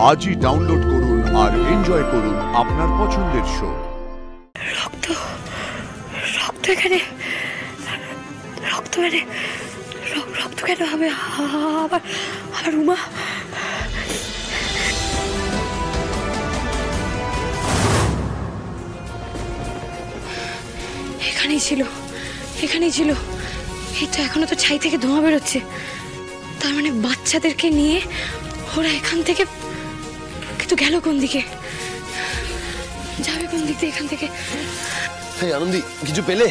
আজই ডাউনলোড করুন আর এনজয় করুন আপনার পছন্দের শো। রক্ত রক্ত এখানে রক্ত মানে রক্ত কেন হবে? আবার আবার উমা এখানেই ছিল, এখানেই ছিল। এই তো এখনো তো ছাই থেকে ধোঁয়া বেরোচ্ছে। তার মানে বাচ্চাদেরকে নিয়ে ওরা এখান থেকে কিন্তু গেল কোন দিকে? যাবে কোন দিক দিয়ে এখান থেকে? আনন্দি কিছু পেলে?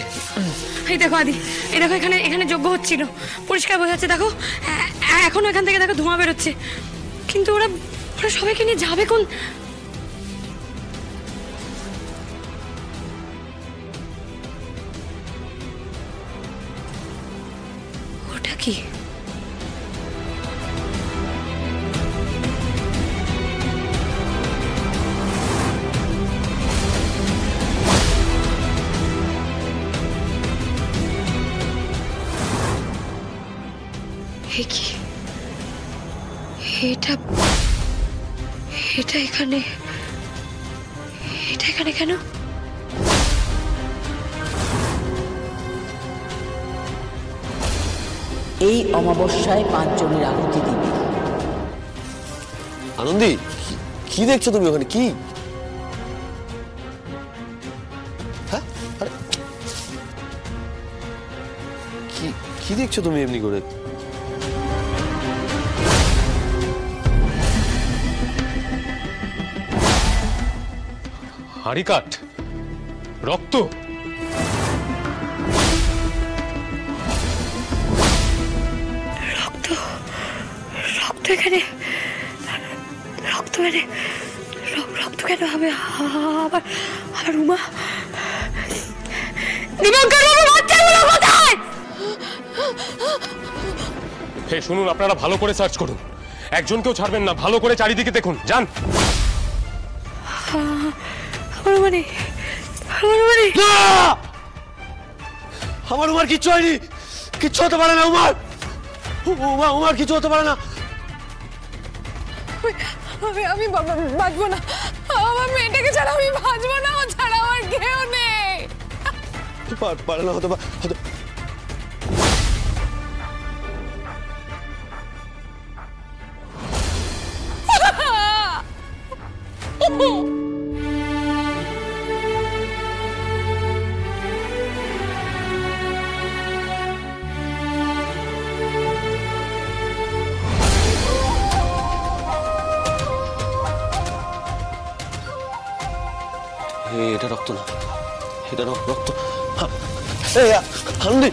এই দেখো আদি, এই দেখো এখানে এখানে যজ্ঞ হচ্ছিল, পরিষ্কার বোঝা যাচ্ছে। দেখো এখনো এখান থেকে দেখো ধোঁয়া বেরোচ্ছে, কিন্তু ওরা ওরা সবাইকে নিয়ে যাবে কোন? ওটা কি? এটা এটা এখানে, এটা এখানে কেন? এই অমাবস্যায় 5 জনের আহুতি দিবি। আনন্দি কি দেখছো তুমি ওখানে? কি হ্যাঁ আরে কি দেখছো তুমি এমনি করে? হাড়ি কাঠ, রক্ত। রক্ত রক্ত এখানে, রক্ত মানে রক্ত কেন হবে? আবার আবার উমা দিবাঙ্কর বাবু, বাচ্চাগুলো কোথায়? হে শুনুন, আপনারা ভালো করে সার্চ করুন, একজনকেও ছাড়বেন না। ভালো করে চারিদিকে দেখুন, যান। আমার উমার কিচ্ছু হয়নি, কিচ্ছু হতে পারে না। উমার কিছু হতে পারে না। আমি বাঁচবো না, আমার মেয়েটাকে ছাড়া আমি বাঁচবো না, ও ছাড়া আমার কেউ নেই। পারে না, হতে এটা রক্ত না, এটা রক্ত। আনন্দি,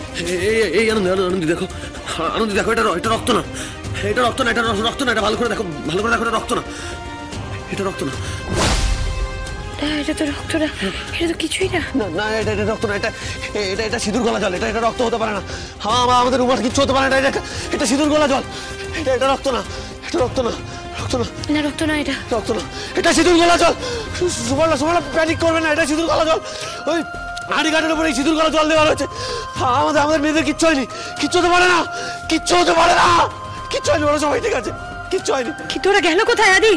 এই আনন্দি দেখো, আনন্দি দেখো, এটা রক্ত না, এটা রক্ত না, এটা রক্ত না। এটা ভালো করে দেখো, ভালো করে দেখো, এটা রক্ত না, এটা রক্ত না। এটা তো রক্ত না, এটা তো কিছুই না। না এটা রক্ত না, এটা সিঁদুর গলা জল। এটা রক্ত হতে পারে না। আমাদের উমার কিচ্ছু হতে পারে না। এটা সিঁদুর গলা জল, এটা রক্ত না, এটা রক্ত না, রক্ত না, না রক্ত না, এটা রক্ত না, এটা সিঁদুর গলা জল। সুবর্ণা প্যানিক করবে না, এটা সিঁদুর গলা জল। ওই হাঁড়ি কাঠের উপরে সিঁদুর গলা জল দেওয়া হয়েছে। আমাদের মেয়েদের কিচ্ছু হয়নি, কিচ্ছু হতে পারে না, কিচ্ছু হতে পারে না, কিচ্ছু হয়নি। ওরা সবাই ঠিক আছে, কিচ্ছু হয়নি। কিন্তু ওরা গেল কোথায় আদি?